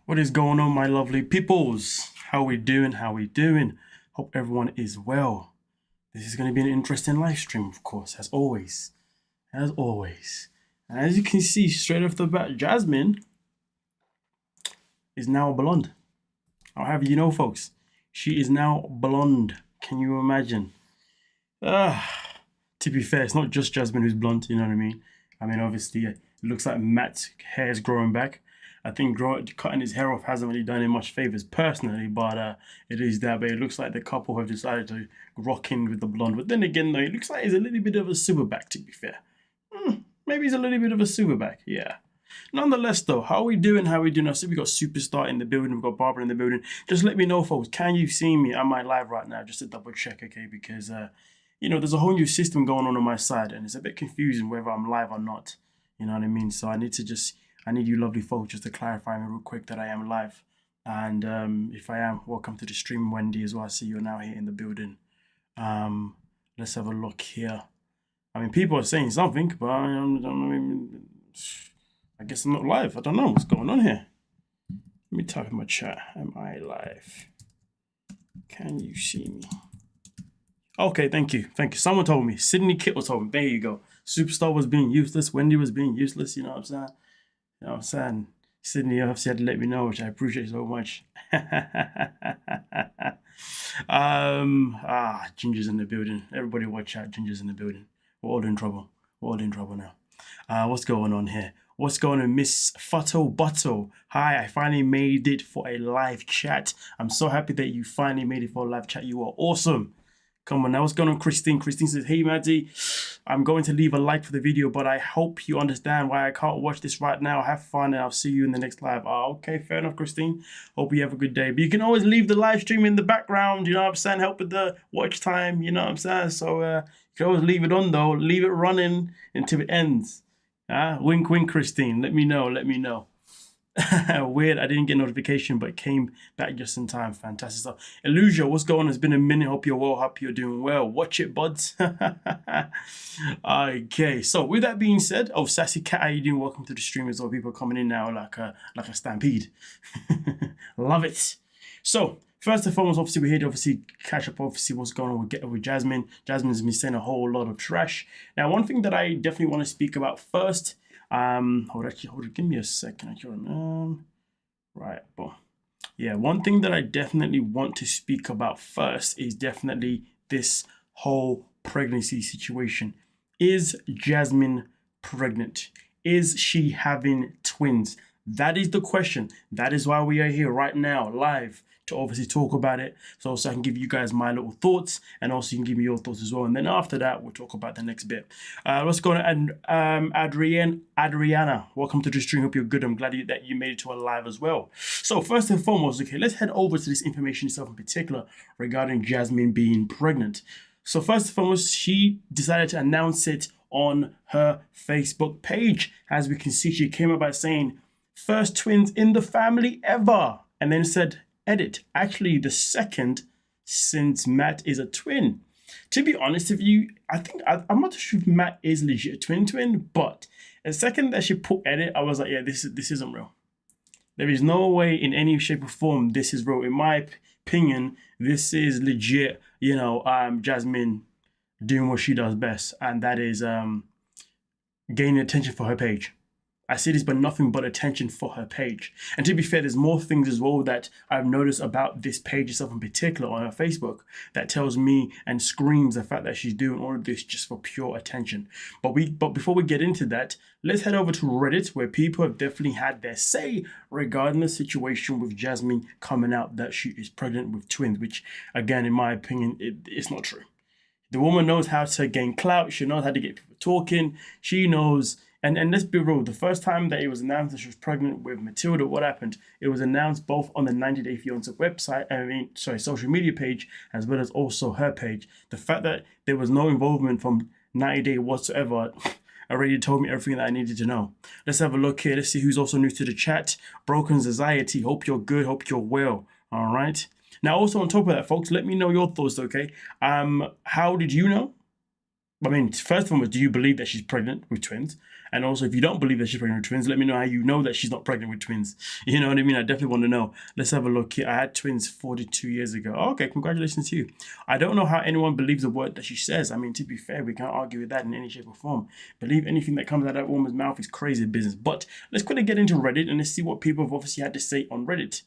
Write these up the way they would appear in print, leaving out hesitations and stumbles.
What is going on, my lovely peoples? How we doing? How we doing? Hope everyone is well. This is going to be an interesting live stream, of course, as always. As always. And as you can see straight off the bat, Jasmine is now blonde. I'll have you know, folks, she is now blonde. Can you imagine? To be fair, it's not just Jasmine who's blonde, you know what I mean? I mean, obviously, it looks like Matt's hair is growing back. I think cutting his hair off hasn't really done him much favors personally, but it is that. But it looks like the couple have decided to rock in with the blonde. But then again, though, it looks like he's a little bit of a superback, to be fair. Maybe he's a little bit of a superback, yeah. Nonetheless, though, how are we doing? How are we doing? I see we got Superstar in the building. We've got Barbara in the building. Just let me know, folks. Can you see me? Am I live right now? Just to double check, okay? Because, you know, there's a whole new system going on my side, and it's a bit confusing whether I'm live or not. You know what I mean? So I need you lovely folks just to clarify me real quick that I am live. And if I am, welcome to the stream, Wendy, as well. I see you're now here in the building. Let's have a look here. I mean, people are saying something, but I guess I'm not live. I don't know what's going on here. Let me type in my chat. Am I live? Can you see me? Okay, thank you. Thank you. Someone told me. Sydney Kittle told me. There you go. Superstar was being useless. Wendy was being useless. You know what I'm saying? You know what I'm saying? Sydney obviously had to let me know, which I appreciate so much. Ginger's in the building. Everybody watch out. Ginger's in the building. We're all in trouble. We're all in trouble now. What's going on here? What's going on, Miss Futto Butto? Hi, I finally made it for a live chat. I'm so happy that you finally made it for a live chat. You are awesome. Come on now, what's going on, Christine? Christine says, hey, Maddie, I'm going to leave a like for the video, but I hope you understand why I can't watch this right now. Have fun, and I'll see you in the next live. Okay, fair enough, Christine. Hope you have a good day. But you can always leave the live stream in the background, you know what I'm saying? Help with the watch time, you know what I'm saying? So you can always leave it on, though. Leave it running until it ends. Wink, wink, Christine. Let me know, let me know. Weird, I didn't get notification, but came back just in time. Fantastic stuff. Illusia, what's going on? It's been a minute. Hope you're well. Hope you're doing well. Watch it, buds. Okay, so with that being said, Sassy Cat, how you doing? Welcome to the stream as well. People coming in now like a stampede. Love it. So first and foremost, obviously we're here to obviously catch up, obviously what's going on with Jasmine. Jasmine's been saying a whole lot of trash. Now, one thing that I definitely want to speak about first. Hold on, give me a second. Right, boom. Yeah, one thing that I definitely want to speak about first is definitely this whole pregnancy situation. Is Jasmine pregnant? Is she having twins? That is the question. That is why we are here right now, live, to obviously talk about it, so I can give you guys my little thoughts, and also you can give me your thoughts as well. And then after that, we'll talk about the next bit. Let's go on. Adriana, welcome to the stream. Hope you're good. I'm glad that you made it to a live as well. So first and foremost, okay, let's head over to this information itself in particular regarding Jasmine being pregnant. So first and foremost, she decided to announce it on her Facebook page. As we can see, she came up by saying, first twins in the family ever, and then said, edit, actually the second since Matt is a twin. To be honest with you, I'm not sure if Matt is legit a twin, but the second that she put edit, I was like, yeah, this isn't real. There is no way in any shape or form this is real. In my opinion, this is legit, you know, Jasmine doing what she does best, and that is gaining attention for her page. I see this, but nothing but attention for her page. And to be fair, there's more things as well that I've noticed about this page itself in particular on her Facebook that tells me and screams the fact that she's doing all of this just for pure attention. But before we get into that, let's head over to Reddit, where people have definitely had their say regarding the situation with Jasmine coming out that she is pregnant with twins, which again, in my opinion, it's not true. The woman knows how to gain clout. She knows how to get people talking. She knows. And let's be real, the first time that it was announced that she was pregnant with Matilda, what happened? It was announced both on the 90 Day Fiance website, social media page, as well as also her page. The fact that there was no involvement from 90 Day whatsoever already told me everything that I needed to know. Let's have a look here. Let's see who's also new to the chat. Broken Anxiety, hope you're good, hope you're well. All right. Now, also on top of that, folks, let me know your thoughts, okay? How did you know? I mean, first one was, do you believe that she's pregnant with twins? And also, if you don't believe that she's pregnant with twins, let me know how you know that she's not pregnant with twins. You know what I mean? I definitely want to know. Let's have a look here. I had twins 42 years ago. Oh, okay, congratulations to you. I don't know how anyone believes a word that she says. I mean, to be fair, we can't argue with that in any shape or form. Believe anything that comes out of that woman's mouth is crazy business. But let's quickly get into Reddit and let's see what people have obviously had to say on Reddit.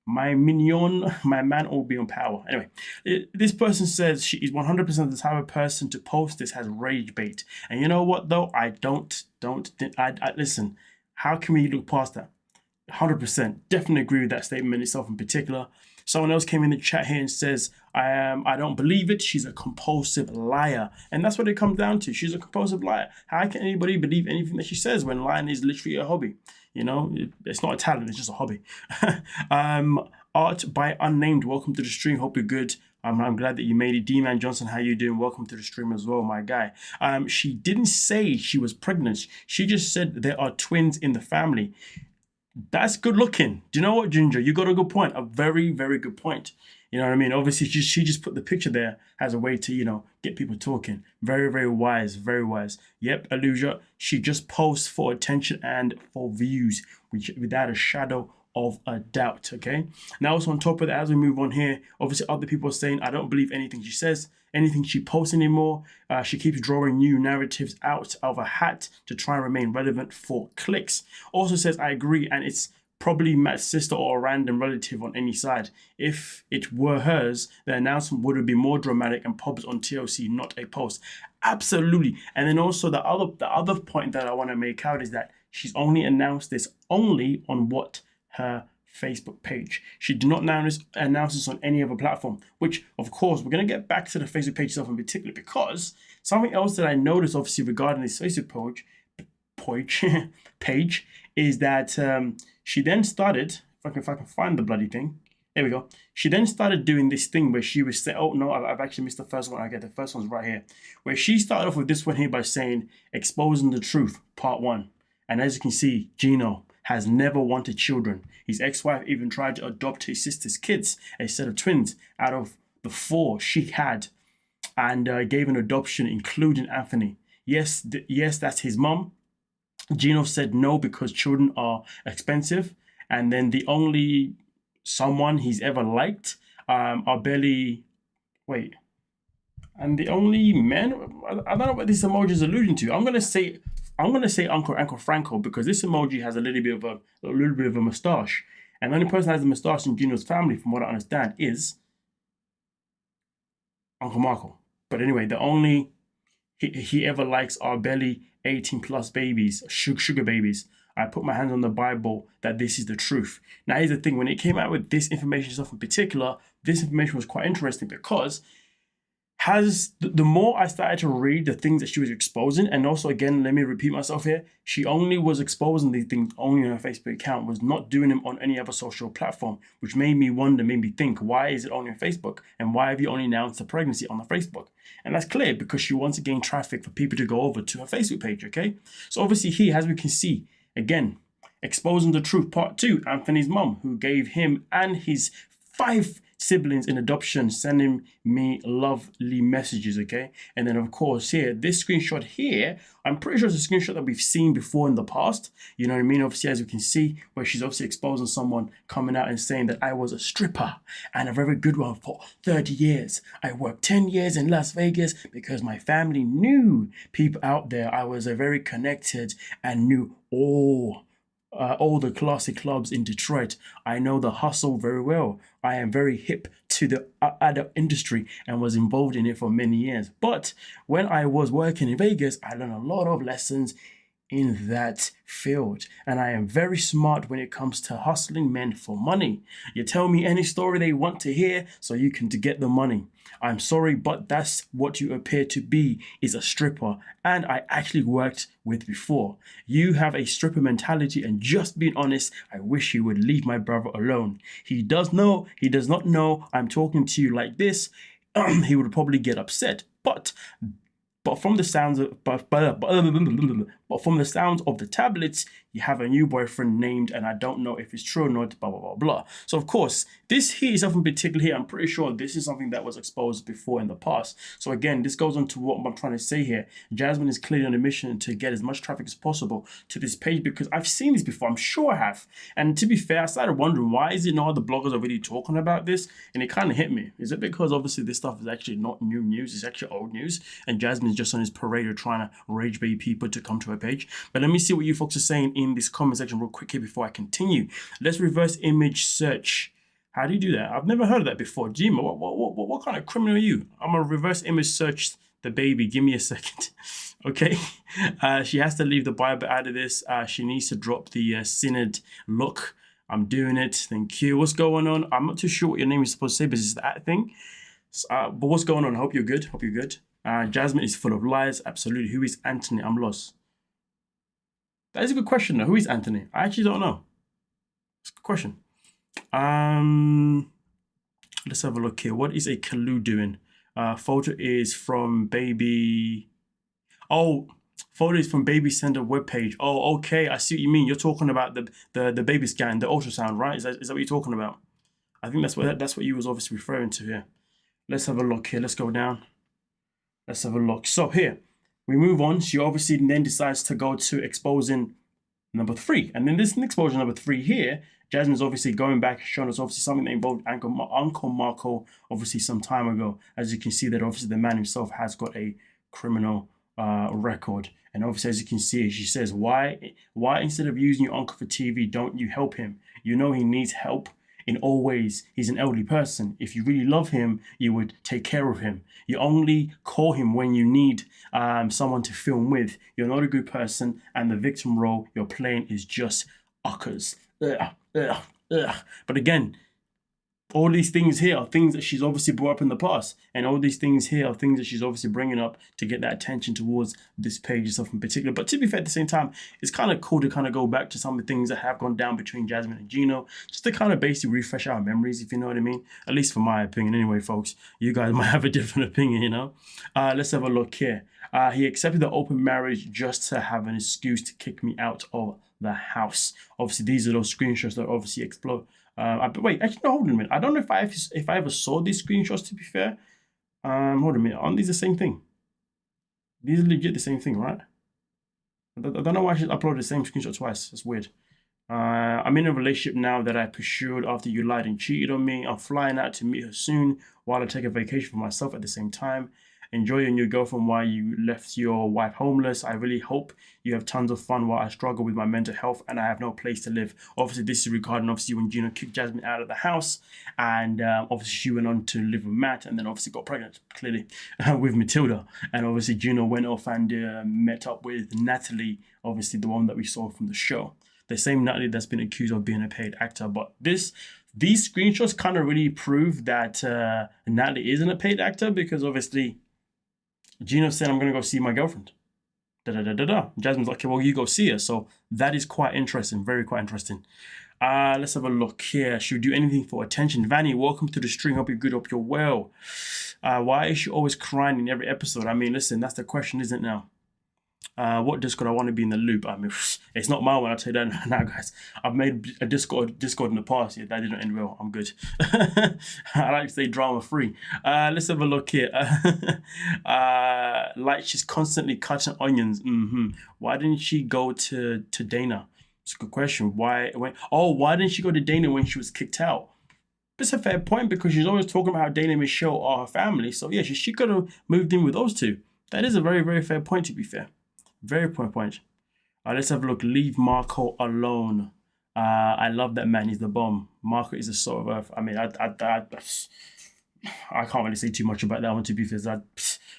My mignon, my man will be on power. Anyway, this person says she is 100% the type of person to post this as rage bait. And you know what though? I listen. How can we look past that? 100%. Definitely agree with that statement itself in particular. Someone else came in the chat here and says, I don't believe it. She's a compulsive liar. And that's what it comes down to. She's a compulsive liar. How can anybody believe anything that she says when lying is literally a hobby? You know, it's not a talent, it's just a hobby. Art by Unnamed, welcome to the stream. Hope you're good. I'm glad that you made it. D-Man Johnson, how you doing? Welcome to the stream as well, my guy. She didn't say she was pregnant. She just said there are twins in the family. That's good looking. Do you know what, Ginger? You got a good point. A very, very good point. You know what I mean? Obviously, she just put the picture there as a way to, you know, get people talking. Very, very wise. Very wise. Yep, Aluja. She just posts for attention and for views, which without a shadow of a doubt. Okay. Now, also on top of that, as we move on here, obviously other people are saying, I don't believe anything she says, anything she posts anymore. She keeps drawing new narratives out of a hat to try and remain relevant for clicks. Also says, I agree, and it's probably Matt's sister or a random relative on any side. If it were hers, the announcement would have been more dramatic and pops on TLC, not a post. Absolutely. And then also the other point that I want to make out is that she's only announced this only on her Facebook page. She did not announce this on any other platform, which of course we're going to get back to the Facebook page itself in particular, because something else that I noticed obviously regarding this Facebook page is that she then started, if I can find the bloody thing, there we go. She then started doing this thing where she was saying, oh no, I've actually missed the first one. Okay, the first one's right here, where she started off with this one here by saying, exposing the truth, part 1. And as you can see, Gino has never wanted children. His ex-wife even tried to adopt his sister's kids, a set of twins, out of the 4 she had, and gave an adoption, including Anthony. Yes, that's his mom. Gino said no because children are expensive, and then the only someone he's ever liked are barely... Wait. And the only men... I don't know what this emoji is alluding to. I'm gonna say Uncle Franco, because this emoji has a little bit of a mustache, and the only person that has a mustache in Gino's family, from what I understand, is Uncle Marco. But anyway, the only he ever likes are barely 18 plus babies, sugar babies. I put my hands on the Bible that this is the truth. Now, here's the thing: when it came out with this information stuff in particular, this information was quite interesting because the more I started to read the things that she was exposing, and also, again, let me repeat myself here, she only was exposing these things only on her Facebook account, was not doing them on any other social platform, which made me think, why is it only on Facebook? And why have you only announced the pregnancy on the Facebook? And that's clear, because she wants to gain traffic for people to go over to her Facebook page, okay? So obviously here, as we can see, again, exposing the truth, part 2, Anthony's mom, who gave him and his 5 siblings in adoption, sending me lovely messages, okay? And then of course here, this screenshot here, I'm pretty sure it's a screenshot that we've seen before in the past, you know what I mean? Obviously, as you can see, where she's obviously exposing someone coming out and saying that I was a stripper, and a very good one, for 30 years. I worked 10 years in Las Vegas because my family knew people out there. I was a very connected and knew all the classic clubs in Detroit. I know the hustle very well. I am very hip to the adult industry and was involved in it for many years. But when I was working in Vegas, I learned a lot of lessons in that field, and I am very smart when it comes to hustling men for money. You tell me any story they want to hear so you can to get the money. I'm sorry, but that's what you appear to be, is a stripper, and I actually worked with before. You have a stripper mentality, and just being honest, I wish you would leave my brother alone. He does not know I'm talking to you like this. He would probably get upset, but from the sounds of the tablets, you have a new boyfriend named, and I don't know if it's true or not, blah, blah, blah, blah. So, of course, this here is something particular here. I'm pretty sure this is something that was exposed before in the past. So, again, this goes on to what I'm trying to say here. Jasmine is clearly on a mission to get as much traffic as possible to this page because I've seen this before. I'm sure I have. And to be fair, I started wondering, why is it no other bloggers are really talking about this? And it kind of hit me. Is it because obviously this stuff is actually not new news, it's actually old news, and Jasmine is just on his parade of trying to rage bait people to come to her page? But let me see what you folks are saying in this comment section real quick here before I continue. Let's reverse image search. How do you do that? I've never heard of that before. Gino, what kind of criminal are you? I'm gonna reverse image search the baby. Give me a second. Okay. She has to leave the Bible out of this. She needs to drop the synod look. I'm doing it. Thank you. What's going on? I'm not too sure what your name is supposed to say, but it's that thing. But what's going on? I hope you're good. Hope you're good. Jasmine is full of lies. Absolutely. Who is Anthony? I'm lost. That is a good question though. Who is Anthony? I actually don't know. It's a good question. Let's have a look here. What is a Kalu doing? Photo is from baby. Oh, photo is from baby center webpage. Oh, okay. I see what you mean. You're talking about the baby scan, the ultrasound, right? Is that what you're talking about? I think that's what you was obviously referring to here. Let's have a look here. Let's go down. Let's have a look. So here, we move on. She obviously then decides to go to exposing number 3. And then this exposure number 3 here, Jasmine's obviously going back, showing us obviously something that involved Uncle Marco, obviously some time ago. As you can see that obviously the man himself has got a criminal record. And obviously, as you can see, she says, why instead of using your uncle for TV, don't you help him? You know he needs help in all ways. He's an elderly person. If you really love him, you would take care of him. You only call him when you need someone to film with. You're not a good person, and the victim role you're playing is just uckers. But again, all these things here are things that she's obviously brought up in the past. And all these things here are things that she's obviously bringing up to get that attention towards this page and stuff in particular. But to be fair, at the same time, it's kind of cool to kind of go back to some of the things that have gone down between Jasmine and Gino, just to kind of basically refresh our memories, if you know what I mean. At least for my opinion anyway, folks. You guys might have a different opinion, you know. Let's have a look here. He accepted the open marriage just to have an excuse to kick me out of the house. Obviously, these are those screenshots that obviously explode. Wait, actually, no, hold on a minute. I don't know if I ever saw these screenshots, to be fair. Hold on a minute. Aren't these the same thing? These are legit the same thing, right? I don't know why I should upload the same screenshot twice. That's weird. I'm in a relationship now that I pursued after you lied and cheated on me. I'm flying out to meet her soon while I take a vacation for myself at the same time. Enjoy your new girlfriend while you left your wife homeless. I really hope you have tons of fun while I struggle with my mental health and I have no place to live. Obviously, this is regarding obviously when Gino kicked Jasmine out of the house, and obviously she went on to live with Matt and then obviously got pregnant, clearly, with Matilda. And obviously Gino went off and met up with Natalie, obviously the one that we saw from the show. The same Natalie that's been accused of being a paid actor. But these screenshots kind of really prove that Natalie isn't a paid actor, because obviously Gino said, I'm going to go see my girlfriend. Jasmine's like, okay, well, you go see her. So that is quite interesting. Very quite interesting. Let's have a look here. Should we do anything for attention? Vanny, welcome to the stream. Hope you're good. Hope you're well. Why is she always crying in every episode? I mean, listen, that's the question, isn't it now? What Discord I want to be in the loop? I mean, it's not my one, I'll tell you that now, guys. I've made a Discord in the past. Yeah, that didn't end well. I'm good. I like to stay drama free. Let's have a look here. Like she's constantly cutting onions. Why didn't she go to Dana? It's a good question. Why didn't she go to Dana when she was kicked out? It's a fair point, because she's always talking about how Dana and Michelle are her family. So yeah, she could have moved in with those two. That is a very, very fair point, to be fair. Very point. Let's have a look. Leave Marco alone. I love that man. He's the bomb. Marco is the salt of earth. I mean, I can't really say too much about that one, to be fair.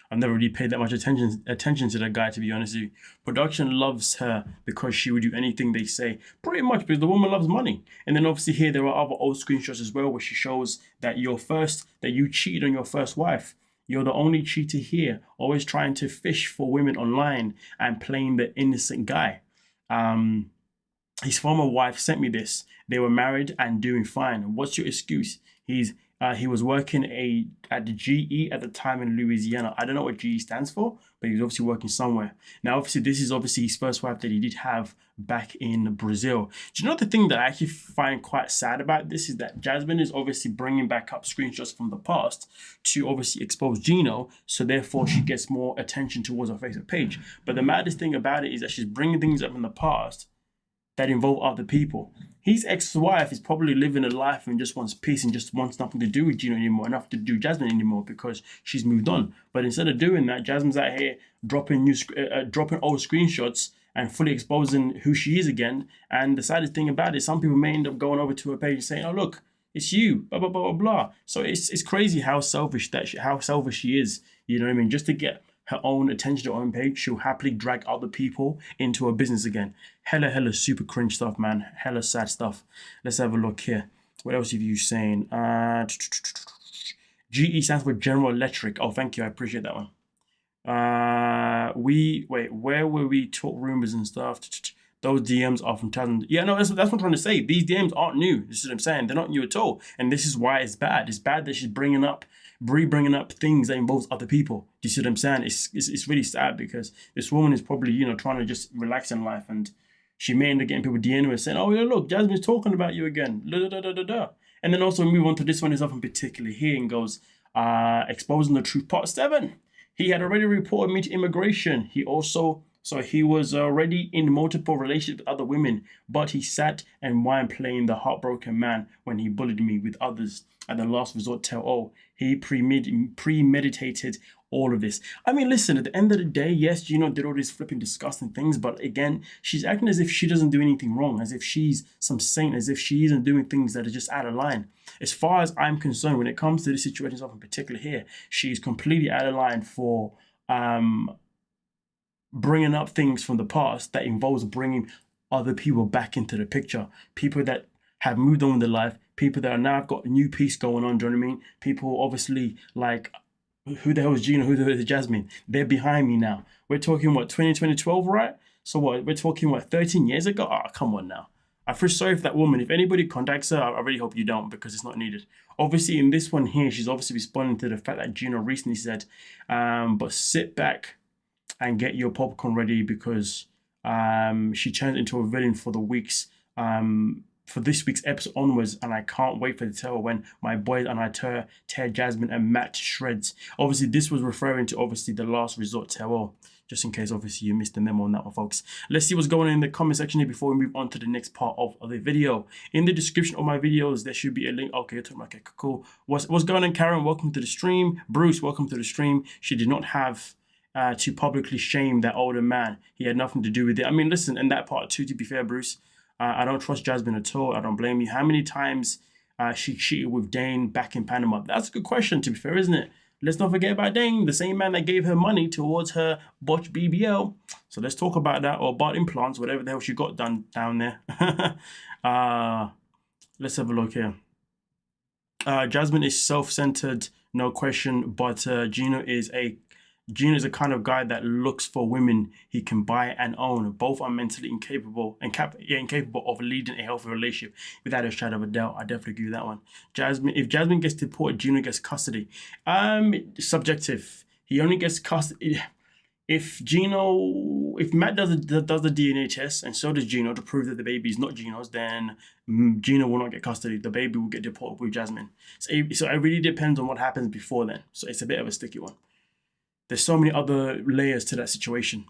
I've never really paid that much attention to that guy, to be honest with you. Production loves her because she would do anything they say. Pretty much, because the woman loves money. And then obviously here there are other old screenshots as well, where she shows that you cheated on your first wife. You're the only cheater here, always trying to fish for women online and playing the innocent guy. His former wife sent me this. They were married and doing fine. What's your excuse? He's He was working at the GE at the time in Louisiana. I don't know what GE stands for, but he was obviously working somewhere. Now, obviously, this is obviously his first wife that he did have back in Brazil. Do you know the thing that I actually find quite sad about this is that Jasmine is obviously bringing back up screenshots from the past to obviously expose Gino, so therefore she gets more attention towards her Facebook page. But the maddest thing about it is that she's bringing things up in the past that involve other people. His ex-wife is probably living a life and just wants peace and just wants nothing to do with Gino anymore, nothing to do with Jasmine anymore because she's moved on. But instead of doing that, Jasmine's out here dropping old screenshots and fully exposing who she is again. And the saddest thing about it, some people may end up going over to her page and saying, "Oh look, it's you," blah blah blah blah blah. So it's crazy how selfish she is. You know what I mean? Just to get her own attention to her own page, she'll happily drag other people into her business again. Hella super cringe stuff, man. Hella sad stuff. Let's have a look here. What else have you saying? GE stands for General Electric. Oh, thank you. I appreciate that one. Where were we taught rumors and stuff? Those DMs are from 2000. Yeah, no, that's what I'm trying to say. These DMs aren't new. This is what I'm saying. They're not new at all. And this is why it's bad. It's bad that she's bringing up things that involves other people. Do you see what I'm saying? It's really sad because this woman is probably, you know, trying to just relax in life, and she may end up getting people DMing her saying, "Oh, yeah, look, Jasmine's talking about you again." And then also move on to this one is often particularly here and goes, exposing the truth, part 7. He had already reported me to immigration. He was already in multiple relationships with other women, but he sat and whined playing the heartbroken man when he bullied me with others. At the last resort, tell all. He premeditated all of this. I mean, listen, at the end of the day, yes, Gino did all these flipping disgusting things, but again, she's acting as if she doesn't do anything wrong, as if she's some saint, as if she isn't doing things that are just out of line. As far as I'm concerned, when it comes to this situation in particular here, she's completely out of line for bringing up things from the past that involves bringing other people back into the picture. People that have moved on with their life, people that are now got a new piece going on, do you know what I mean? People obviously like, who the hell is Gino? Who the hell is Jasmine? They're behind me now. We're talking, what, 2012, right? So what, we're talking, what, 13 years ago? Oh, come on now. I feel sorry for that woman. If anybody contacts her, I really hope you don't, because it's not needed. Obviously, in this one here, she's obviously responding to the fact that Gino recently said, but sit back and get your popcorn ready, because she turned into a villain for the weeks, for this week's episode onwards, and I can't wait for the tell when my boys and I tear Jasmine and Matt to shreds. Obviously, this was referring to obviously the last resort tell, just in case obviously you missed the memo on that one, folks. Let's see what's going on in the comment section here before we move on to the next part of the video. In the description of my videos, there should be a link. Okay, cool. What's going on, Karen? Welcome to the stream. Bruce, welcome to the stream. She did not have to publicly shame that older man. He had nothing to do with it. I mean, listen, and that part too, to be fair, Bruce, I don't trust Jasmine at all. I don't blame you. How many times she cheated with Dane back in Panama? That's a good question, to be fair, isn't it? Let's not forget about Dane, the same man that gave her money towards her botched BBL. So let's talk about that, or about implants, whatever the hell she got done down there. Let's have a look here. Jasmine is self-centered, no question, but Gino is a kind of guy that looks for women he can buy and own. Both are mentally incapable of leading a healthy relationship without a shadow of a doubt. I definitely agree with that one. If Jasmine gets deported, Gino gets custody. Subjective. He only gets custody. If Matt does the DNA test, and so does Gino, to prove that the baby is not Gino's, then Gino will not get custody. The baby will get deported with Jasmine. So it really depends on what happens before then. So it's a bit of a sticky one. There's so many other layers to that situation.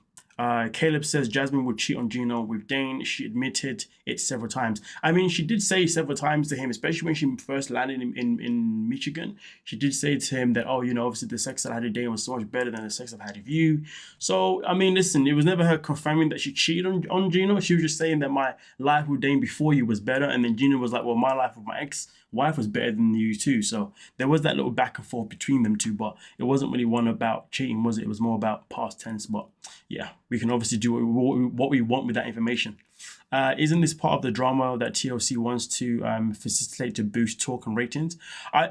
Caleb says Jasmine would cheat on Gino with Dane. She admitted it several times. I mean, she did say several times to him, especially when she first landed in Michigan. She did say to him that, oh, you know, obviously the sex that I had with Dane was so much better than the sex I've had with you. So, I mean, listen, it was never her confirming that she cheated on Gino. She was just saying that my life with Dane before you was better. And then Gino was like, well, my life with my ex-wife was better than you too. So there was that little back and forth between them two, but it wasn't really one about cheating, was it? It was more about past tense. But yeah, we can obviously do what we want with that information. Isn't this part of the drama that TLC wants to facilitate to boost talk and ratings?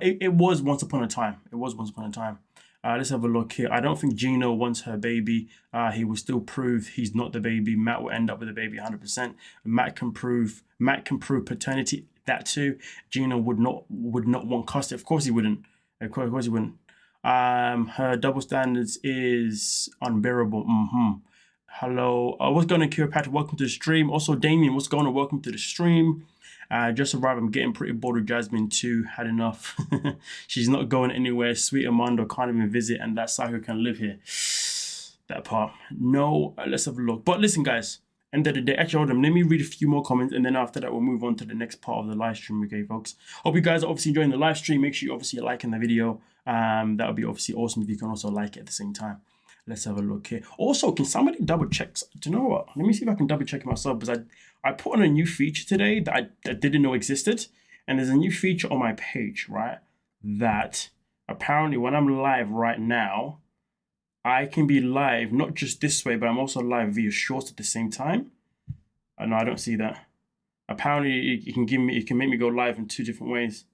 It was once upon a time. It was once upon a time. Let's have a look here. I don't think Gino wants her baby. He will still prove he's not the baby. Matt will end up with the baby 100%. Matt can prove paternity that too. Gino would not want custody. Of course he wouldn't. Of course he wouldn't. Her double standards is unbearable. Hello. What's going on, Kira Welcome to the stream. Also, Damien, what's going on? Welcome to the stream. Just arrived. I'm getting pretty bored of Jasmine too. Had enough. She's not going anywhere. Sweet Armando can't even visit, and that psycho can live here. That part. No, let's have a look. But listen, guys. End of the day, actually, hold on. Let me read a few more comments, and then after that, we'll move on to the next part of the live stream. Okay, folks. Hope you guys are obviously enjoying the live stream. Make sure you obviously liking the video. That would be obviously awesome if you can also like it at the same time. Let's have a look here. Also, can somebody double check? Do you know what? Let me see if I can double check it myself, because I put on a new feature today that I didn't know existed, and there's a new feature on my page, right? That apparently when I'm live right now, I can be live not just this way, but I'm also live via shorts at the same time. No, I don't see that. Apparently, it can make me go live in 2 different ways,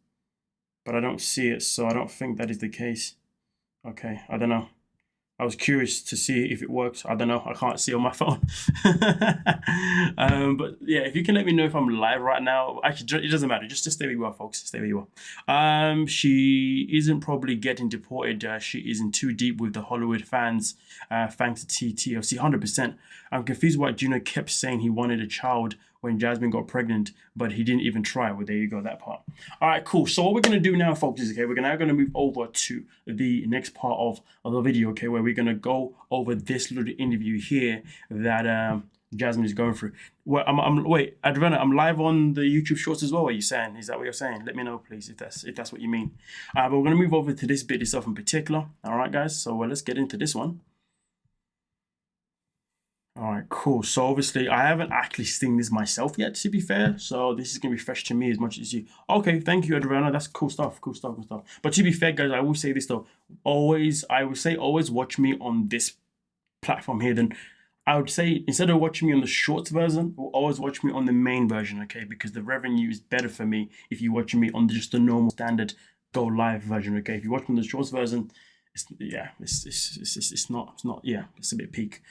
but I don't see it, so I don't think that is the case. Okay, I don't know. I was curious to see if it works. I don't know. I can't see on my phone. But yeah, if you can let me know if I'm live right now. Actually, it doesn't matter. Just stay where you are, folks. Stay where you are. She isn't probably getting deported. She isn't too deep with the Hollywood fans. Thanks to TLC, 100%. I'm confused why Gino kept saying he wanted a child when Jasmine got pregnant, but he didn't even try. Well, there you go, that part. All right, cool. So what we're going to do now, folks, is, okay, we're now going to move over to the next part of the video, okay, where we're going to go over this little interview here that Jasmine is going through. Well, wait, Adriana, I'm live on the YouTube Shorts as well, are you saying? Is that what you're saying? Let me know, please, if that's what you mean. But we're going to move over to this bit itself in particular. All right, guys, so let's get into this one. All right, cool. So obviously I haven't actually seen this myself yet, to be fair. So this is going to be fresh to me as much as you. Okay, thank you, Adriana. That's cool stuff, cool stuff. But to be fair, guys, I will say this though. I would say always watch me on this platform here. Then I would say instead of watching me on the shorts version, always watch me on the main version, okay? Because the revenue is better for me if you're watching me on just the normal standard go live version, okay? If you watch me on the shorts version, it's a bit peak.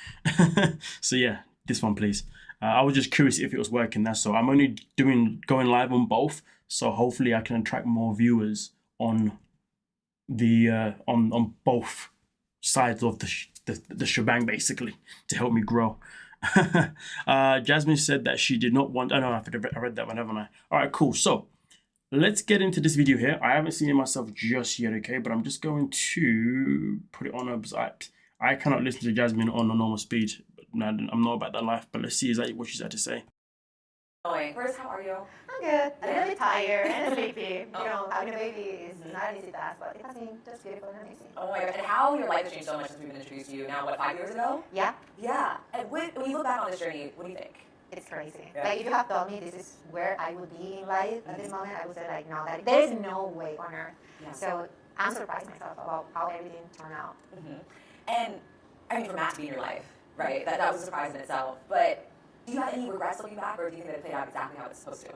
So yeah, this one please. I was just curious if it was working. That's so. I'm only going live on both, so hopefully I can attract more viewers on the on both sides of the shebang, basically, to help me grow. Jasmine said that she did not want. Oh no, I read that one, haven't I? All right, cool. So let's get into this video here. I haven't seen it myself just yet, okay? But I'm just going to put it on because I cannot listen to Jasmine on a normal speed. No, I'm not about that life, but let's see exactly what she's had to say. First, how are you? I'm good. I'm really tired and sleepy. You know, having a baby is not an easy task, but it has been just beautiful and amazing. Oh my gosh, and how your life has changed so much since we've been introduced to you now, what, 5 years ago? Yeah. Yeah. And when you look back on this journey, what do you think? It's crazy. Yeah. Like, if you have told me this is where I would be in life at this moment, I would say, like, no, that there is no way on earth. Yeah. So I'm surprised myself about how everything turned out. And, I mean, for Matt to be in your life, right? That was a surprise in itself. But do you have any regrets looking back, or do you think that it played out exactly how it's supposed to?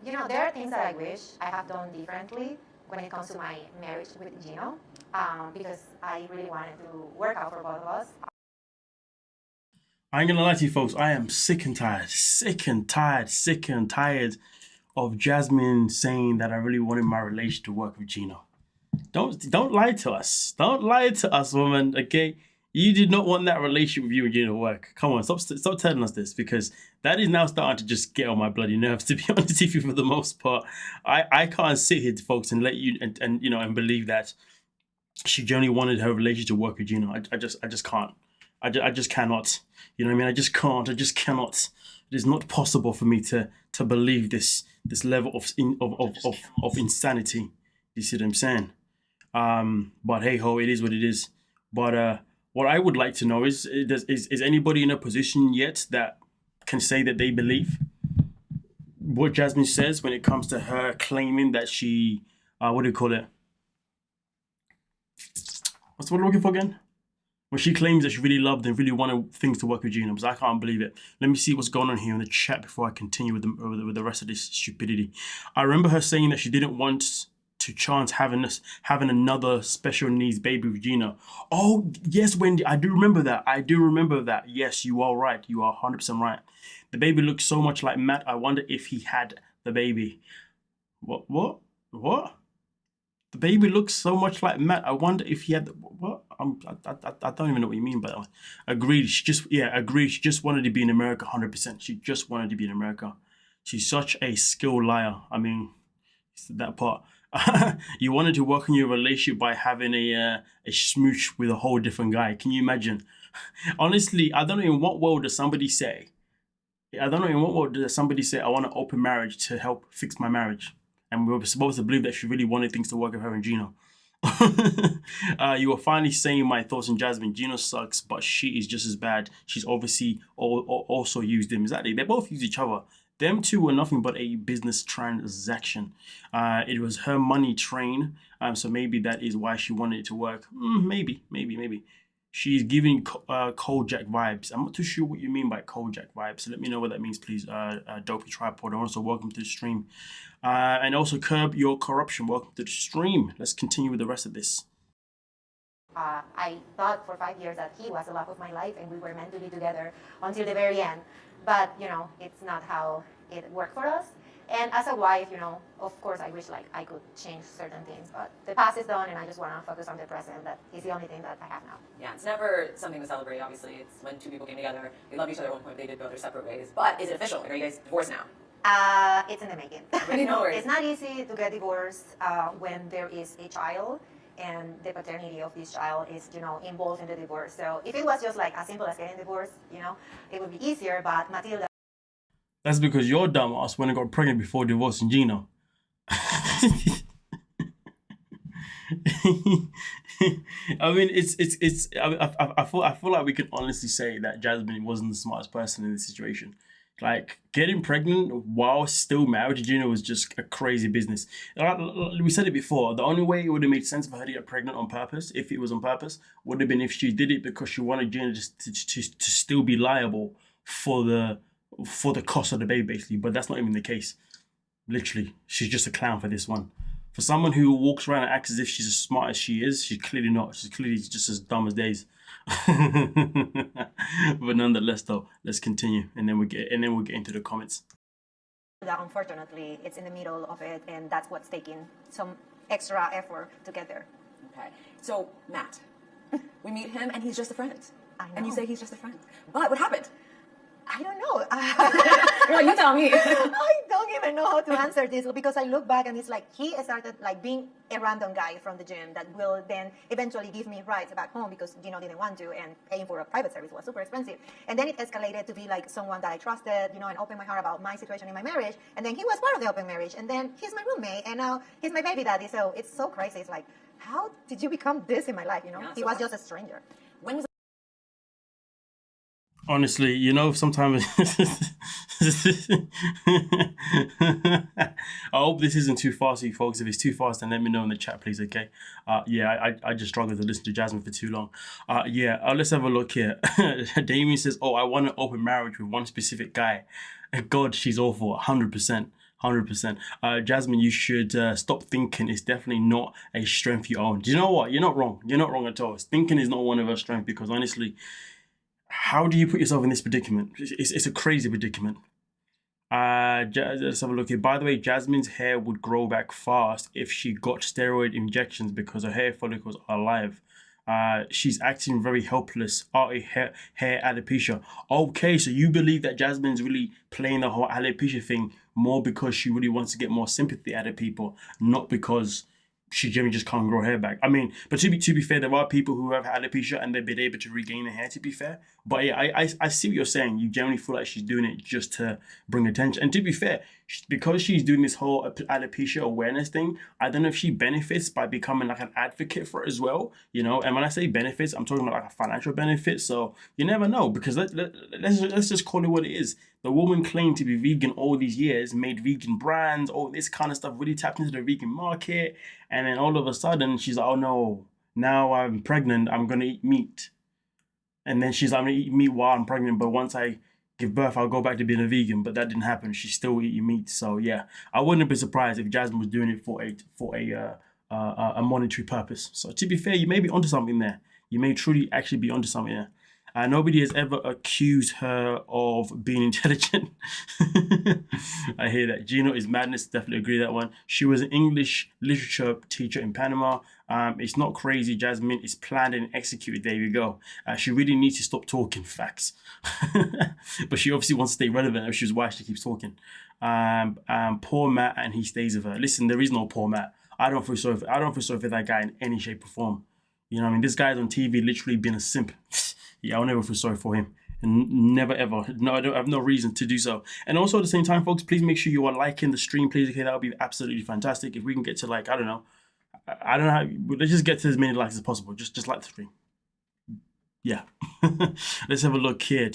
You know, there are things that I wish I have done differently when it comes to my marriage with Gino, because I really wanted to work out for both of us. I ain't gonna lie to you folks, I am sick and tired of Jasmine saying that I really wanted my relation to work with Gino. Don't lie to us. Don't lie to us, woman, okay? You did not want that relationship with you and Gino to work. Come on, stop telling us this, because that is now starting to just get on my bloody nerves, to be honest with you, for the most part. I can't sit here, folks, and let you and believe that she genuinely wanted her relationship to work with Gino. I just can't. I just cannot. You know what I mean? I just can't. I just cannot. It is not possible for me to believe this level of insanity. You see what I'm saying? But hey ho, it is what it is. But what I would like to know is anybody in a position yet that can say that they believe what Jasmine says when it comes to her claiming that she what do you call it? What's the word I'm looking for again? When she claims that she really loved and really wanted things to work with Gino, because I can't believe it. Let me see what's going on here in the chat before I continue with the rest of this stupidity. I remember her saying that she didn't want to chance having another special needs baby with Gino. Oh, yes, Wendy, I do remember that. Yes, you are right. You are 100% right. The baby looks so much like Matt. I wonder if he had the baby. What? The baby looks so much like Matt. I wonder if he had what? I don't even know what you mean by that. Agreed. Agreed. She just wanted to be in America 100%. She just wanted to be in America. She's such a skilled liar. I mean, that part. You wanted to work on your relationship by having a smooch with a whole different guy. Can you imagine? Honestly, I don't know in what world does somebody say. I don't know in what world does somebody say I want an open marriage to help fix my marriage. And we were supposed to believe that she really wanted things to work with her and Gino. You were finally saying my thoughts on Jasmine. Gino sucks, but she is just as bad. She's obviously also used him. Exactly. They both use each other. Them two were nothing but a business transaction. It was her money train. So maybe that is why she wanted it to work. Maybe. She's giving Kojak vibes. I'm not too sure what you mean by Kojak vibes. So let me know what that means, please. Dopey Tripod. Also, welcome to the stream. And also, Curb Your Corruption. Welcome to the stream. Let's continue with the rest of this. I thought for 5 years that he was the love of my life and we were meant to be together until the very end. But, it's not how it worked for us. And as a wife, of course, I wish like I could change certain things, but the past is done and I just want to focus on the present. That is the only thing that I have now. Yeah, it's never something to celebrate, obviously. It's when two people came together, they loved each other at one point, they did go their separate ways. But is it official? Like, are you guys divorced now? It's in the making. No worries. It's not easy to get divorced when there is a child and the paternity of this child is, involved in the divorce. So if it was just like as simple as getting divorced, it would be easier, but Matilda... That's because your dumb ass went and got pregnant before divorcing Gino. I mean, I feel like we can honestly say that Jasmine wasn't the smartest person in this situation. Like, getting pregnant while still married to Gino was just a crazy business. We said it before. The only way it would have made sense for her to get pregnant on purpose, if it was on purpose, would have been if she did it because she wanted Gino to still be liable for the cost of the baby, basically. But that's not even the case. Literally, she's just a clown for this one. For someone who walks around and acts as if she's as smart as she is, she's clearly not. She's clearly just as dumb as days. But nonetheless, though, let's continue, and then we'll get into the comments. Unfortunately, it's in the middle of it, and that's what's taking some extra effort to get there. Okay. So, Matt, we meet him, and he's just a friend. I know. And you say he's just a friend. But what happened? I don't know. You're like, you tell me. I don't even know how to answer this because I look back and it's like he started like being a random guy from the gym that will then eventually give me rides back home because Gino didn't want to, and paying for a private service was super expensive. And then it escalated to be like someone that I trusted, and opened my heart about my situation in my marriage. And then he was part of the open marriage, and then he's my roommate, and now he's my baby daddy. So it's so crazy. It's like, how did you become this in my life? Yeah, he was just a stranger. When was Honestly, sometimes I hope this isn't too fast for you folks. If it's too fast, then let me know in the chat, please, okay? I just struggled to listen to Jasmine for too long. Let's have a look here. Damien says, I want an open marriage with one specific guy. God, she's awful. 100%. 100%. Jasmine, you should stop thinking. It's definitely not a strength you own. Do you know what? You're not wrong. You're not wrong at all. Thinking is not one of her strengths because honestly, how do you put yourself in this predicament? It's a crazy predicament. Let's have a look here. By the way, Jasmine's hair would grow back fast if she got steroid injections because her hair follicles are alive. She's acting very helpless. Hair alopecia. Okay, so you believe that Jasmine's really playing the whole alopecia thing more because she really wants to get more sympathy out of people, not because she generally just can't grow hair back. I mean, but to be fair, there are people who have alopecia and they've been able to regain their hair, to be fair. But yeah, I see what you're saying. You generally feel like she's doing it just to bring attention. And to be fair, because she's doing this whole alopecia awareness thing, I don't know if she benefits by becoming like an advocate for it as well, And when I say benefits, I'm talking about like a financial benefit. So you never know, because let's just call it what it is. The woman claimed to be vegan all these years, made vegan brands, all this kind of stuff, really tapped into the vegan market. And then all of a sudden, she's like, oh no, now I'm pregnant, I'm going to eat meat. And then she's like, I'm going to eat meat while I'm pregnant, but once I give birth, I'll go back to being a vegan. But that didn't happen. She's still eating meat. So yeah, I wouldn't be surprised if Jasmine was doing it for a monetary purpose. So to be fair, you may be onto something there. You may truly actually be onto something there. Nobody has ever accused her of being intelligent. I hear that. Gino is madness. Definitely agree with that one. She was an English literature teacher in Panama. It's not crazy, Jasmine. It's planned and executed. There you go. She really needs to stop talking. Facts. But she obviously wants to stay relevant, which is why she keeps talking. Poor Matt, and he stays with her. Listen, there is no poor Matt. I don't feel sorry for that guy in any shape or form. You know what I mean? This guy's on TV literally being a simp. Yeah, I'll never feel sorry for him. And never ever. No, I have no reason to do so. And also at the same time, folks, please make sure you are liking the stream, please. Okay, that would be absolutely fantastic. If we can get to like, I don't know how, let's just get to as many likes as possible. Just like the stream. Yeah. Let's have a look here.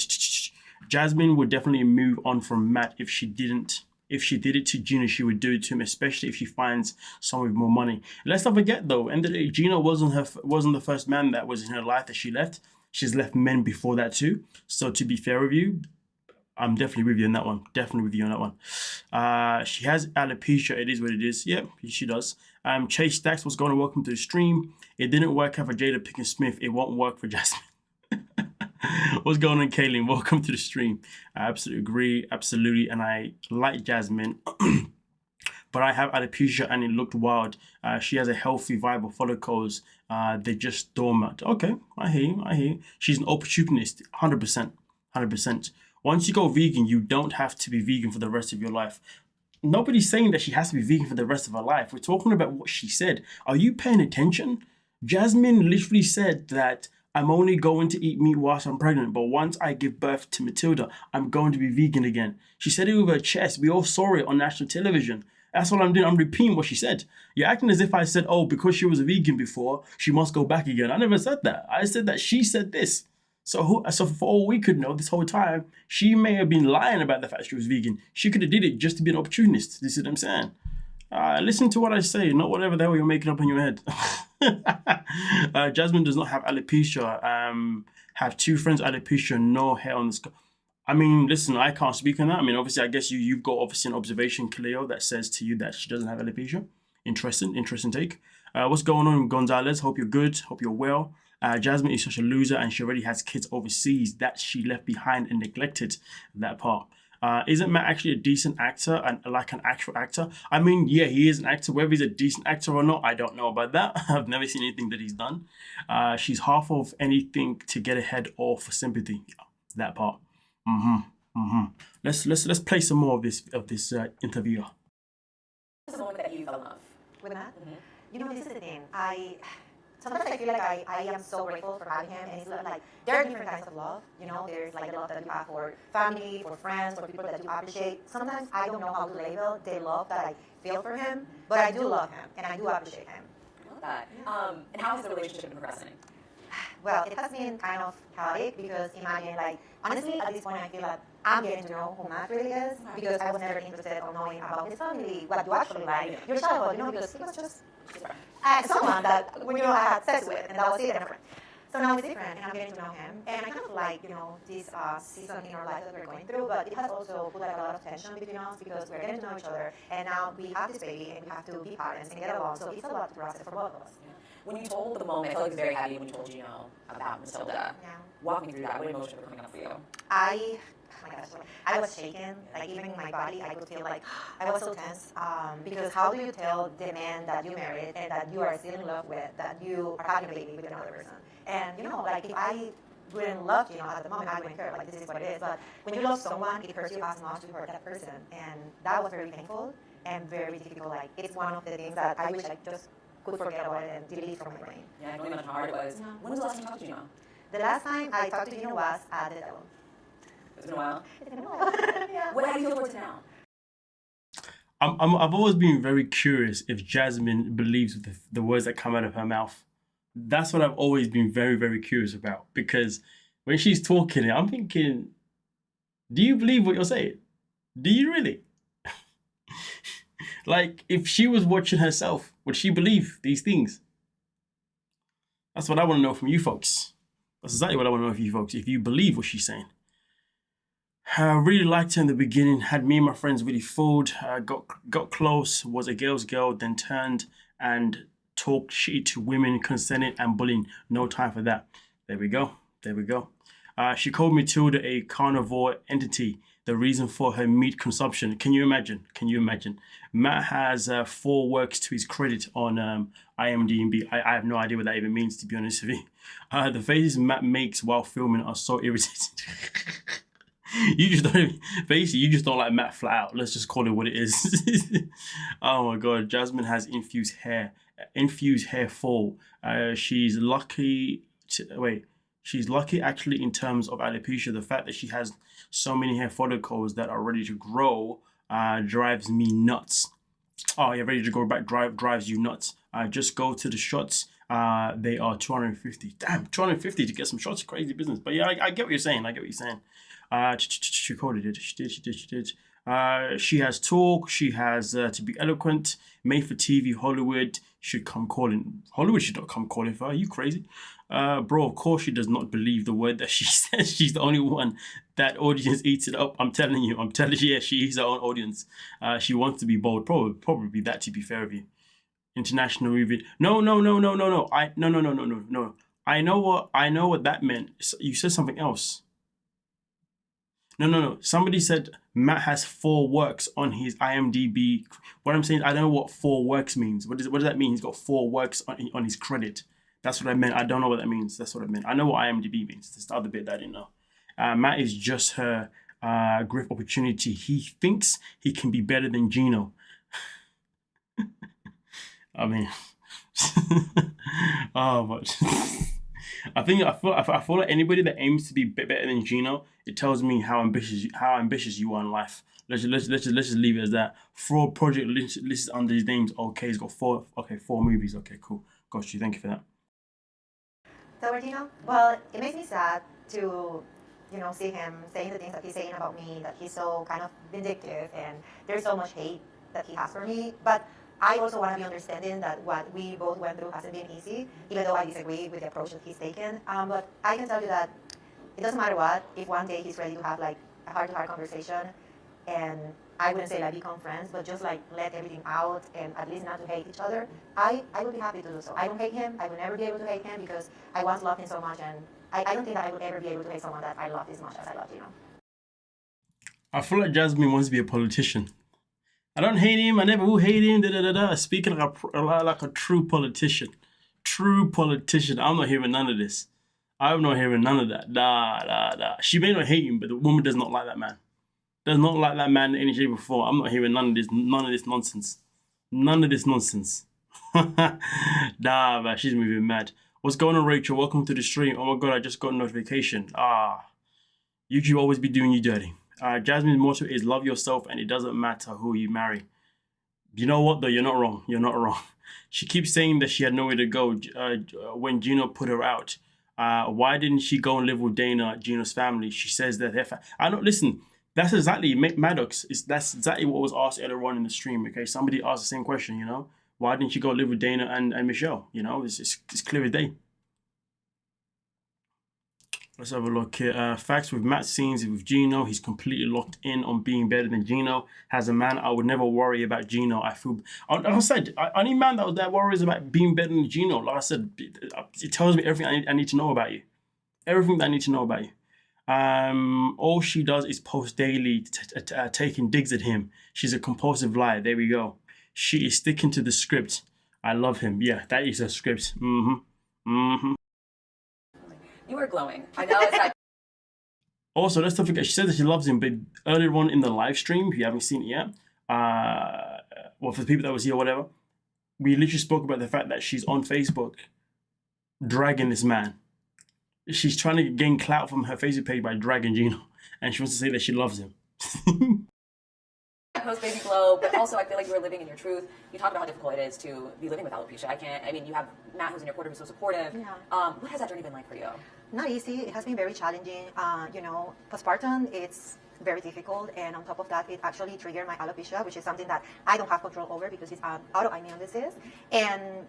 Jasmine would definitely move on from Matt if she didn't. If she did it to Gino, she would do it to him, especially if she finds someone with more money. Let's not forget, though, end of the day, Gino wasn't the first man that was in her life that she left. She's left men before that too. So to be fair with you, I'm definitely with you on that one. Definitely with you on that one. She has alopecia. It is what it is. Yep, she does. Chase Stacks was going to welcome to the stream. It didn't work out for Jada Pinkett Smith. It won't work for Jasmine. What's going on, Kaylin? Welcome to the stream. I absolutely agree. Absolutely. And I like Jasmine. But I have alopecia and it looked wild. She has a healthy, viable follicles. They're just dormant. Okay, I hear you. She's an opportunist, 100%. 100%. Once you go vegan, you don't have to be vegan for the rest of your life. Nobody's saying that she has to be vegan for the rest of her life. We're talking about what she said. Are you paying attention? Jasmine literally said that I'm only going to eat meat whilst I'm pregnant, but once I give birth to Matilda, I'm going to be vegan again. She said it with her chest. We all saw it on national television. That's all I'm doing. I'm repeating what she said. You're acting as if I said, oh, because she was a vegan before, she must go back again. I never said that. I said that she said this. So for all we could know this whole time, she may have been lying about the fact she was vegan. She could have did it just to be an opportunist. This is what I'm saying. Listen to what I say, not whatever the hell you're making up in your head. Jasmine does not have alopecia. Have two friends alopecia, no hair on the scalp. I mean, listen, I can't speak on that. I mean, obviously, I guess you've got obviously an observation, Cleo, that says to you that she doesn't have alopecia. Interesting take. What's going on, Gonzalez? Hope you're good. Hope you're well. Jasmine is such a loser and she already has kids overseas that she left behind and neglected that part. Isn't Matt actually a decent actor and like an actual actor? I mean, yeah, he is an actor. Whether he's a decent actor or not, I don't know about that. I've never seen anything that he's done. She's half of anything to get ahead or for sympathy. Yeah, that part. Let's play some more of this interview. What's the moment that you fell in love? With Matt? You know, this is the thing. Sometimes I feel like I am so grateful for having him, and it's like there are different kinds of love. You know, there's like the love that you have for family, for friends, for people that you appreciate. Sometimes I don't know how to label the love that I feel for him, but I do love him and I do appreciate him. I love that. And how has the relationship been progressing? Well, it has been kind of chaotic because imagine, like, honestly, at this point, I feel like I'm getting to know who Matt really is because I was never interested in knowing about his family, what you actually like, your childhood, you know, because he was just someone that, I had sex with, and that was it, and different. So now it's different, and I'm getting to know him, and I kind of like, this season in our life that we're going through, but it has also put like a lot of tension between us because we're getting to know each other, and now we have this baby, and we have to be parents and get along, so it's a lot to process for both of us. When you told the moment, I feel like it was very heavy when you told Gino about Matilda. Yeah. Walk me through that. What emotions were coming up for you? Oh my gosh, I was shaken, like even in my body, I could feel like I was so tense, because how do you tell the man that you married and that you are still in love with, that you are having a baby with another person? And like if I wouldn't love at the moment, I wouldn't care, like this is what it is, but when you love someone, it hurts you as much to hurt that person, and that was very painful and very difficult. Like it's one of the things that I wish I just could forget about it and delete from my brain. Yeah, I can imagine how hard it was. No. When was the last time you talked to Gino? The last time I talked to Gino was at the devil. It's been a while. It's been a while. Yeah. What do you feel towards it now? I've always been very curious if Jasmine believes the words that come out of her mouth. That's what I've always been very, very curious about, because when she's talking, I'm thinking, do you believe what you're saying? Do you really? Like, if she was watching herself, would she believe these things? That's what I want to know from you folks. That's exactly what I want to know from you folks, if you believe what she's saying. I really liked her in the beginning, had me and my friends really fooled, got close, was a girl's girl, then turned and talked shit to women, consenting and bullying. No time for that. There we go. She called Matilda a carnivore entity, the reason for her meat consumption. Can you imagine? Can you imagine? Matt has 4 works to his credit on IMDb. I have no idea what that even means, to be honest with you. The faces Matt makes while filming are so irritating. You just don't, basically, you just don't like Matt flat out. Let's just call it what it is. Oh my God, Jasmine has infused hair fall. She's lucky. She's lucky actually in terms of alopecia. The fact that she has so many hair follicles that are ready to grow drives me nuts. Oh, yeah, ready to go back drives you nuts. Just go to the shots. They are 250. Damn, 250 to get some shots. Crazy business. But yeah, I get what you're saying. She called it. She did. She has talk. She has to be eloquent. Made for TV. Hollywood should come calling. Hollywood should not come calling for her. Are you crazy? Bro, of course she does not believe the word that she says. She's the only one that audience eats it up. I'm telling you. Yeah, she is her own audience. She wants to be bold. Probably that, to be fair with you. International movie. No. No. I know what that meant. You said something else. No. Somebody said Matt has 4 works on his IMDb. What I'm saying, I don't know what 4 works means. What does that mean? He's got 4 works on his credit. That's what I meant. I don't know what that means. That's what I meant. I know what IMDb means. That's the other bit that I didn't know. Matt is just her great opportunity. He thinks he can be better than Gino. I mean, oh, but I feel like anybody that aims to be better than Gino, it tells me how ambitious you are in life. Let's just leave it as that. Fraud project listed under his names. Okay, he's got 4 movies. Okay, cool. Got you. Thank you for that. So, Gino, well, it makes me sad to, see him saying the things that he's saying about me, that he's so kind of vindictive, and there's so much hate that he has for me. But I also want to be understanding that what we both went through hasn't been easy, even though I disagree with the approach that he's taken. But I can tell you that it doesn't matter what, if one day he's ready to have like a heart-to-heart conversation, and I wouldn't say like become friends, but just like let everything out and at least not to hate each other, I would be happy to do so. I don't hate him. I would never be able to hate him because I once loved him so much, and I don't think that I would ever be able to hate someone that I loved as much as I love Gino. I feel like Jasmine wants to be a politician. I don't hate him. I never will hate him. Speaking like a true politician. I'm not hearing none of this. I'm not hearing none of that. Nah. She may not hate him, but the woman does not like that man. Does not like that man in any shape or form. I'm not hearing none of this nonsense. Nah, man, she's moving mad. What's going on, Rachel? Welcome to the stream. Oh my God, I just got a notification. YouTube always be doing you dirty. Jasmine's motto is love yourself and it doesn't matter who you marry. You know what though? You're not wrong. She keeps saying that she had nowhere to go when Gino put her out. Why didn't she go and live with Dana, Gino's family? She says that I don't listen. That's exactly Maddox. That's exactly what was asked earlier on in the stream. Okay, somebody asked the same question. Why didn't you go live with Dana and Michelle? It's clear as day. Let's have a look here. Facts with Matt's scenes with Gino. He's completely locked in on being better than Gino. As a man, I would never worry about Gino. Like I said, any man that worries about being better than Gino, like I said, it tells me everything I need to know about you. Everything that I need to know about you. All she does is post daily, taking digs at him. She's a compulsive liar. There we go. She is sticking to the script. I love him. Yeah, that is a script. You are glowing. I know it's like. Also, let's not forget, she said that she loves him, but earlier on in the live stream, if you haven't seen it yet, well, for the people that was here or whatever, we literally spoke about the fact that she's on Facebook dragging this man. She's trying to gain clout from her Facebook page by dragging Gino, and she wants to say that she loves him. Post baby glow, but also I feel like you are living in your truth. You talk about how difficult it is to be living with alopecia. You have Matt who's in your corner who's so supportive. Yeah. What has that journey been like for you? Not easy. It has been very challenging. Postpartum, it's very difficult, and on top of that, it actually triggered my alopecia, which is something that I don't have control over because it's an autoimmune disease. And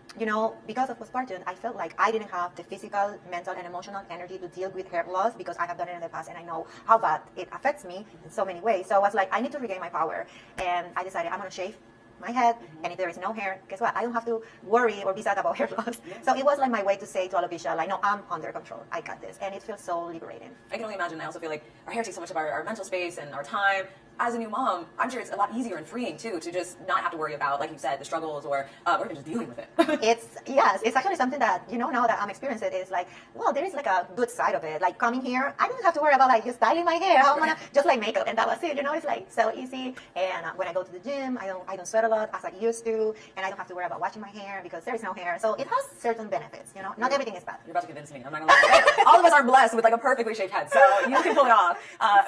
because of postpartum, I felt like I didn't have the physical, mental, and emotional energy to deal with hair loss because I have done it in the past, and I know how bad it affects me in so many ways. So I was like, I need to regain my power, and I decided I'm gonna shave my head, and if there is no hair, guess what? I don't have to worry or be sad about hair loss. So it was like my way to say to alopecia, like, no, I'm under control. I got this, and it feels so liberating. I can only imagine. I also feel like our hair takes so much of our mental space and our time. As a new mom, I'm sure it's a lot easier and freeing too to just not have to worry about, like you said, the struggles or even just dealing with it. It's actually something that, now that I'm experiencing it, is like, well, there is like a good side of it. Like coming here, I don't have to worry about like just styling my hair. I'm gonna just like makeup, and that was it. It's like so easy. And when I go to the gym, I don't sweat a lot as I used to, and I don't have to worry about washing my hair because there is no hair. So it has certain benefits. Not everything is bad. You're about to convince me. I'm not gonna lie. All of us are blessed with like a perfectly shaped head, so you can pull it off.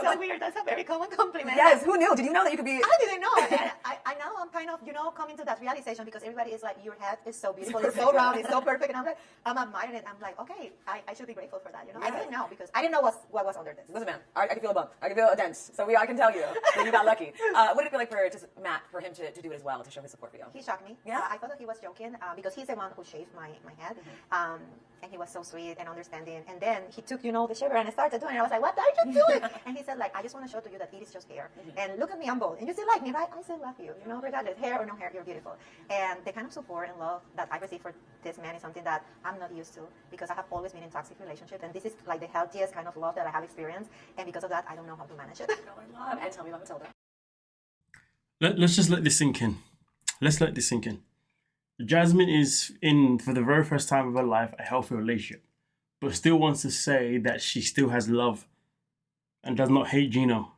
So weird. That's a very common compliment. Yes. Who knew? Did you know that you could be? I didn't know. And I now I'm kind of, coming to that realization because everybody is like, your head is so beautiful, it's so round, it's so perfect. And I'm like, I'm admiring it. I'm like, okay, I should be grateful for that. I didn't know because I didn't know what was under this. Listen, man, I can feel a bump. I can feel a dent. So I can tell you that you got lucky. What did it feel like for just Matt, for him to do it as well, to show his support for you? He shocked me. Yeah. I thought that he was joking because he's the one who shaved my head. And he was so sweet and understanding. And then he took, the shaver and I started doing it. I was like, what are you doing? And he said, like, I just want to show to you that it is just hair. And look at me, I'm bold. And you still like me, right? I still love you. Regardless, hair or no hair, you're beautiful. And the kind of support and love that I receive for this man is something that I'm not used to because I have always been in toxic relationships. And this is like the healthiest kind of love that I have experienced. And because of that, I don't know how to manage it. I love. And tell me about Matilda. Let's just let this sink in. Let's let this sink in. Jasmine is in, for the very first time of her life, a healthy relationship, but still wants to say that she still has love and does not hate Gino.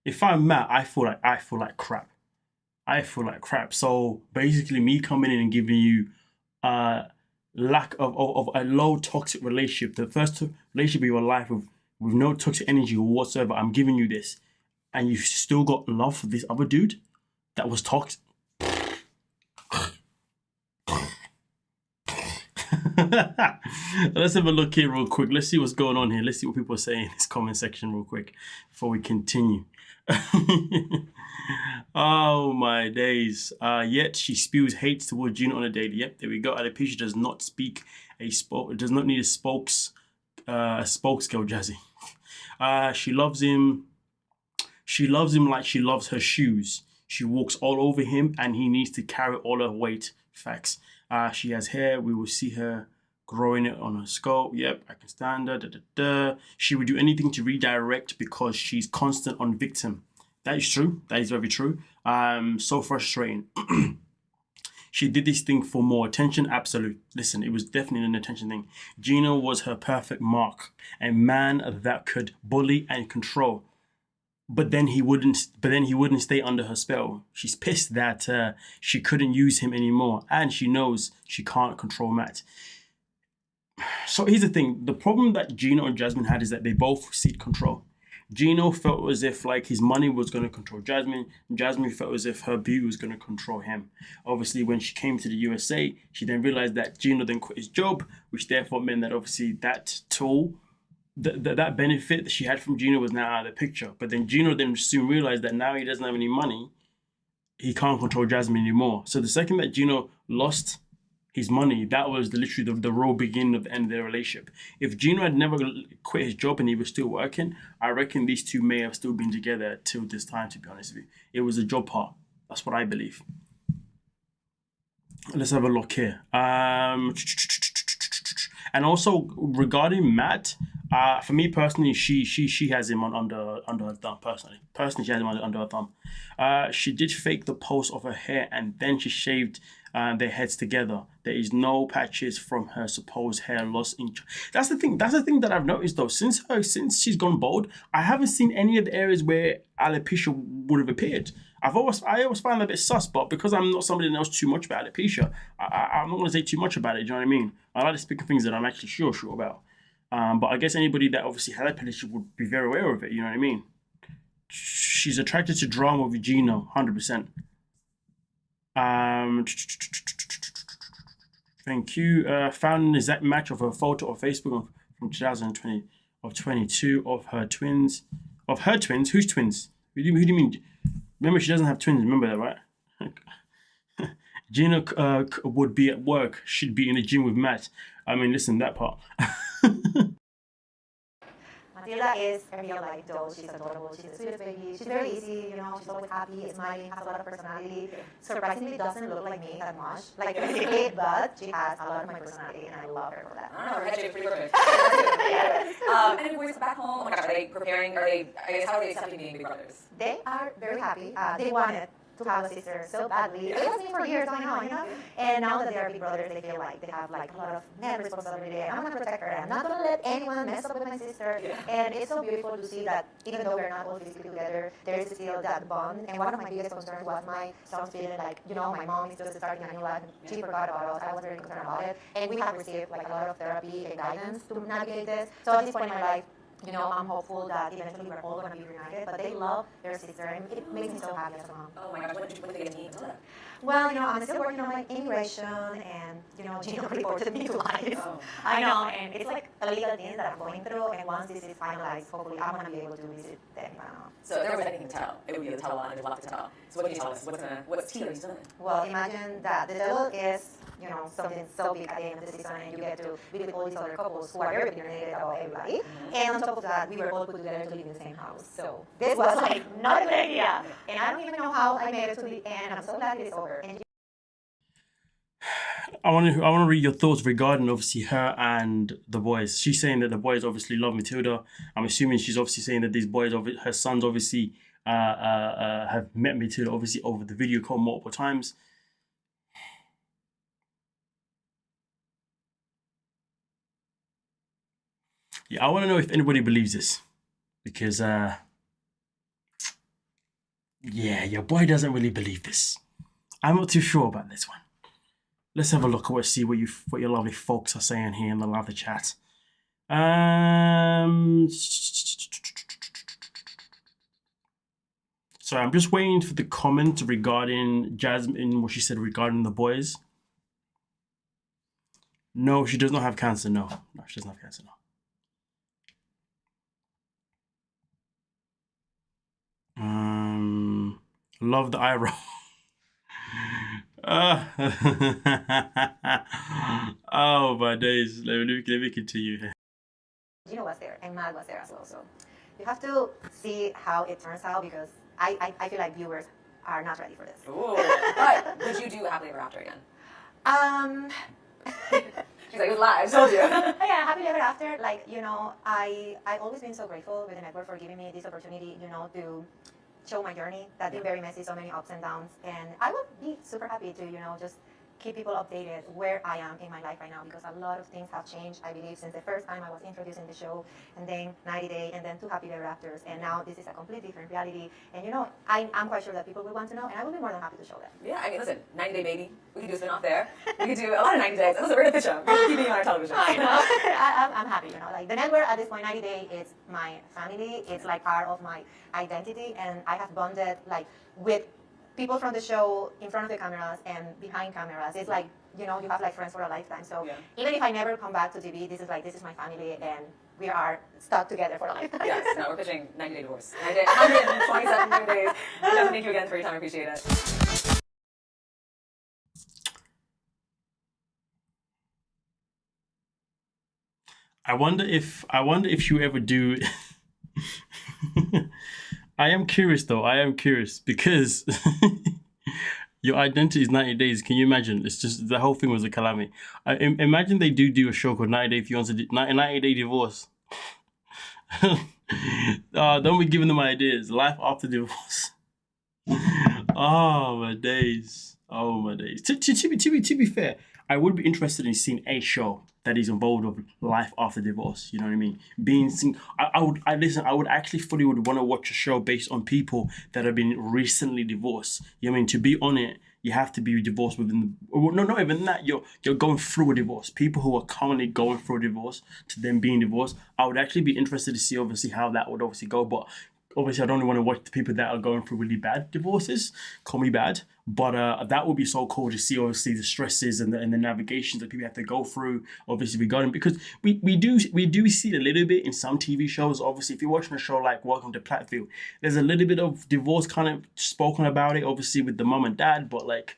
If I'm Matt, I feel like crap. I feel like crap. So basically, me coming in and giving you lack of a low toxic relationship, the first relationship of your life with no toxic energy whatsoever, I'm giving you this, and you still got love for this other dude that was toxic. Let's have a look here real quick. Let's see what's going on here. Let's see what people are saying in this comment section real quick before we continue. Oh my days. Yet she spews hate towards Gino on a daily. Yep, there we go. Alopecia does not does not need a spokes girl, Jazzy. She loves him. She loves him like she loves her shoes. She walks all over him and he needs to carry all her weight. Facts. She has hair. We will see her growing it on her skull. Yep, I can stand her. She would do anything to redirect because she's constant on victim. That is true. That is very true. So frustrating. She did this thing for more attention. Absolute. Listen, it was definitely an attention thing. Gino was her perfect mark. A man that could bully and control. But then he wouldn't stay under her spell. She's pissed that she couldn't use him anymore, and she knows she can't control Matt. So here's the thing: the problem that Gino and Jasmine had is that they both seek control. Gino felt as if like his money was going to control Jasmine. Jasmine felt as if her beauty was going to control him. Obviously, when she came to the USA, she then realized that Gino then quit his job, which therefore meant that obviously that tool. That benefit that she had from Gino was now out of the picture. But then Gino then soon realized that now he doesn't have any money, he can't control Jasmine anymore. So the second that Gino lost his money, that was literally the real beginning of the end of their relationship. If Gino had never quit his job and he was still working, I reckon these two may have still been together till this time, to be honest with you. It was a job part. That's what I believe. Let's have a look here. And also regarding Matt, for me personally, she has him under her thumb. Personally, she has him under her thumb. She did fake the post of her hair and then she shaved their heads together. There is no patches from her supposed hair loss. That's the thing. That's the thing that I've noticed though. Since she's gone bald, I haven't seen any of the areas where alopecia would have appeared. I always find that a bit sus, but because I'm not somebody that knows too much about alopecia, I'm not going to say too much about it. Do you know what I mean? I like to speak of things that I'm actually sure about. But I guess anybody that obviously had alopecia would be very aware of it. You know what I mean? She's attracted to drama with Gino, 100%. Thank you. Found an exact match of her photo on Facebook from 2020 of 22 of her twins. Of her twins? Whose twins? Who do you mean? Remember, she doesn't have twins. Remember that, right? Gino would be at work. She'd be in the gym with Matt. I mean, listen, that part. Matilda is a real life doll. She's adorable. She's the sweetest baby. She's very easy, you know. She's always happy, smiling, has a lot of personality. Surprisingly, doesn't look like me that much, like physically, but she has a lot of my personality, and I love her for that. I don't know, her head shape's pretty perfect. And then boys back home, oh my gosh, are they preparing, I guess, how are they accepting being big brothers? They are very happy. They wanted to have a sister so badly. It was me for years going on, you know? And now that they're big brothers, they feel like they have like a lot of male responsibility. And I'm going to protect her. I'm not going to let anyone mess up with my sister. And it's so beautiful to see that even though we're not all physically together, there is still that bond. And one of my biggest concerns was my son's feeling like, you know, my mom is just starting a new life. She forgot about us. I was very concerned about it. And we have received like a lot of therapy and guidance to navigate this. So at this point in my life, you know, I'm hopeful that eventually we're all going to be reunited, but they love their sister, and it makes me so happy as a mom. Oh my gosh, when did they get to meet? Well, you know, I'm still working on my immigration, and, you know, Gino reported me to life. Oh. I know, and it's like a legal thing that I'm going through, and once this is finalized, hopefully I'm going to be able to visit them. So if there was anything to tell, it would be the tell line, there's a lot to tell. So what can you tell us? What's tea are you spilling? Well, imagine that the devil is, you know, something so big at the end of the season, and you get to be with all these other couples who are very opinionated about everybody. And on top of that, we were all put together to live in the same house. So this was like not a good idea. And I don't even know how I made it to the end. I'm so glad it is over. And I want to read your thoughts regarding obviously her and the boys. She's saying that the boys obviously love Matilda. I'm assuming she's obviously saying that these boys, her sons obviously have met Matilda obviously over the video call multiple times. Yeah, I want to know if anybody believes this, because yeah, your boy doesn't really believe this. I'm not too sure about this one. Let's have a look at see what your lovely folks are saying here in the lovely chat. So I'm just waiting for the comment regarding Jasmine, what she said regarding the boys. No, she does not have cancer. No, she doesn't have cancer. No. Love the eye roll. Oh my days. Let me continue here. Gino was there, and Matt was there as well. So you have to see how it turns out, because I feel like viewers are not ready for this. Ooh, but would you do Happily Ever After again? She's like, it was live, I told you. Yeah, Happily Ever After, like, you know, I've always been so grateful with the network for giving me this opportunity, you know, to show my journey. That's been very messy, so many ups and downs. And I would be super happy to, you know, just keep people updated where I am in my life right now, because a lot of things have changed, I believe, since the first time I was introduced in the show, and then 90 Day, and then 2 Happy Ever Afters, and now this is a completely different reality. And, you know, I'm quite sure that people will want to know, and I will be more than happy to show them. Yeah, I mean, listen, 90 Day Baby, we could do a spin-off there. We could do a lot of 90 days. Listen, we're going to pitch them. We're keeping on our television. I know. I'm happy, you know. Like, the network at this point, 90 Day, is my family. It's like part of my identity, and I have bonded, like, with people from the show in front of the cameras and behind cameras. It's like, you know, you have like friends for a lifetime. So even if I never come back to TV, this is my family, and we are stuck together for a lifetime. Yes, no, we're pitching 90 Day Divorce. 127 days. Jasmine, thank you again for your time. I appreciate it. I wonder if you ever do. I am curious though. I am curious because your identity is 90 days. Can you imagine? It's just the whole thing was a calamity. Imagine they do a show called 90 Day Fiance, 90 Day Divorce. Don't be giving them ideas. Life after divorce. Oh my days. Oh my days. To be fair, I would be interested in seeing a show that is involved with life after divorce. You know what I mean? Being seen, I would actually fully would want to watch a show based on people that have been recently divorced. You know what I mean? To be on it, you have to be divorced within not even that. You're going through a divorce. People who are currently going through a divorce to them being divorced. I would actually be interested to see obviously how that would obviously go. But obviously, I don't want to watch the people that are going through really bad divorces. Call me bad. But that would be so cool to see obviously the stresses and the navigations that people have to go through, obviously regarding, because we do see it a little bit in some TV shows. Obviously, if you're watching a show like Welcome to Platteville, there's a little bit of divorce kind of spoken about it, obviously with the mom and dad, but like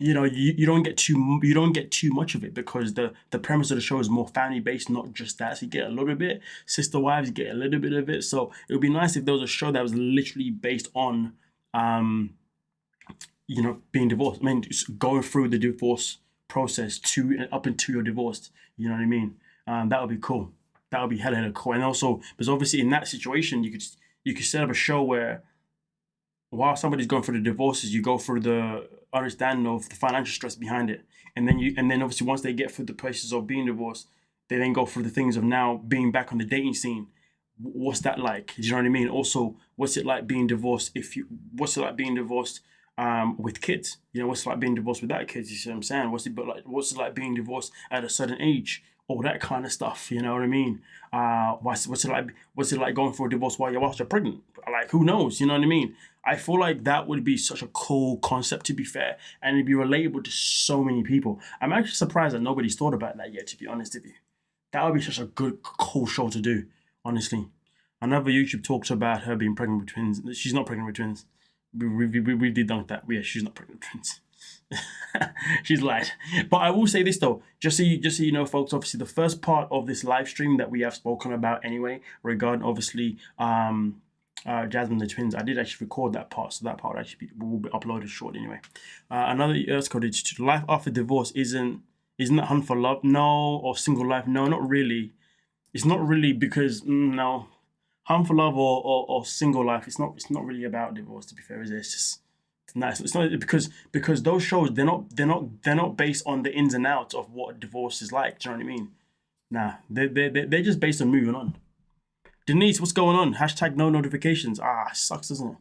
you don't get too much of it, because the premise of the show is more family based, not just that. So you get a little bit, sister wives, you get a little bit of it. So it would be nice if there was a show that was literally based on being divorced. I mean, just going through the divorce process to and up until you're divorced. You know what I mean? That would be cool. That would be hella cool. And also, because obviously in that situation, you could set up a show where while somebody's going through the divorces, you go through the understanding of the financial stress behind it, and then obviously once they get through the process of being divorced, they then go through the things of now being back on the dating scene. What's that like? Do you know what I mean? Also, what's it like being divorced? What's it like being divorced with kids? What's it like being divorced without kids? You see what I'm saying? What's it like being divorced at a certain age? All that kind of stuff. You know what I mean? What's it like going for a divorce while you're pregnant? Like, who knows? You know what I mean? I feel like that would be such a cool concept, to be fair, and it'd be relatable to so many people. I'm actually surprised that nobody's thought about that yet, to be honest with you. That would be such a good, cool show to do, honestly. Another YouTube talks about her being pregnant with twins. She's not pregnant with twins. We debunked that. Yeah, she's not pregnant with twins. She's lied. But I will say this though, just so you know, folks, obviously the first part of this live stream that we have spoken about anyway, regarding obviously Jasmine the twins, I did actually record that part, so that part actually will be uploaded shortly anyway. Another Earth code is life after divorce isn't that hunt for love? No. Or single life? No, not really. It's not really, because no, hunt for love or single life, it's not really about divorce, to be fair, is it? It's just nice. It's not, because those shows, they're not based on the ins and outs of what divorce is like. Do you know what I mean? Nah, they're just based on moving on. Denise, what's going on? Hashtag no notifications. Sucks, doesn't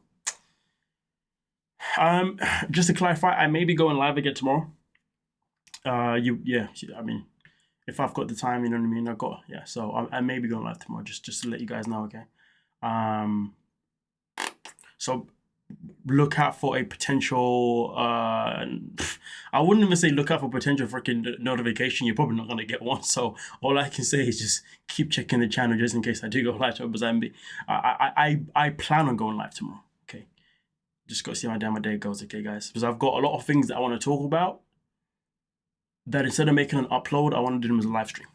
it? Just to clarify, I may be going live again tomorrow. I mean, if I've got the time, you know what I mean. So I may be going live tomorrow, just to let you guys know, okay. So look out for a potential. I wouldn't even say look out for potential freaking notification. You're probably not gonna get one. So all I can say is just keep checking the channel just in case I do go live tomorrow. But I plan on going live tomorrow. Okay, just got to see how my day goes. Okay, guys, because I've got a lot of things that I want to talk about. That instead of making an upload, I want to do them as a live stream.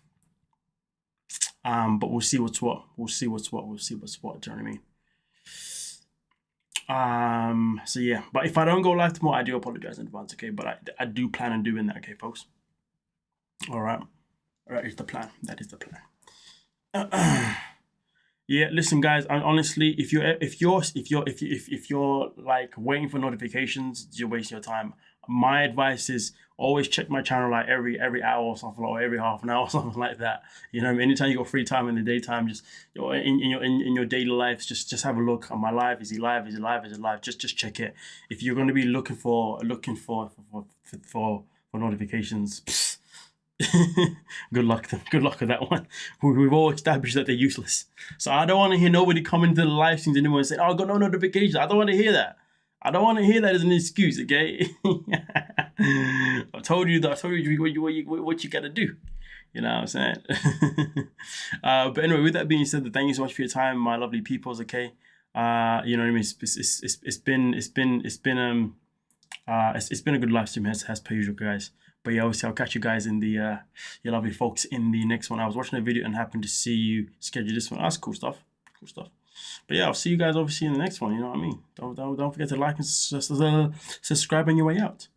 But we'll see what's what. We'll see what's what. Do you know what I mean? So yeah, but if I don't go live tomorrow, I do apologize in advance, okay? But I do plan on doing that, okay, folks? All right, that is the plan. Yeah, listen, guys. Honestly, if you're like waiting for notifications, you're wasting your time. My advice is always check my channel like every hour or something, or every half an hour or something like that. You know, anytime you got free time in the daytime, just in your daily lives, just have a look at my live. Is he live? Just check it. If you're going to be looking for notifications, good luck with that one. We've all established that they're useless. So I don't want to hear nobody coming to the live streams anymore and say, "Oh, I got no notifications." I don't want to hear that. I don't want to hear that as an excuse, okay? I told you what you gotta do. You know what I'm saying? But anyway, with that being said, thank you so much for your time, my lovely peoples. Okay, you know what I mean. It's been a good live stream as per usual, guys. But yeah, obviously I'll catch you guys in the your lovely folks in the next one. I was watching a video and happened to see you schedule this one. That's cool stuff. But yeah, I'll see you guys obviously in the next one. You know what I mean? Don't forget to like and subscribe on your way out.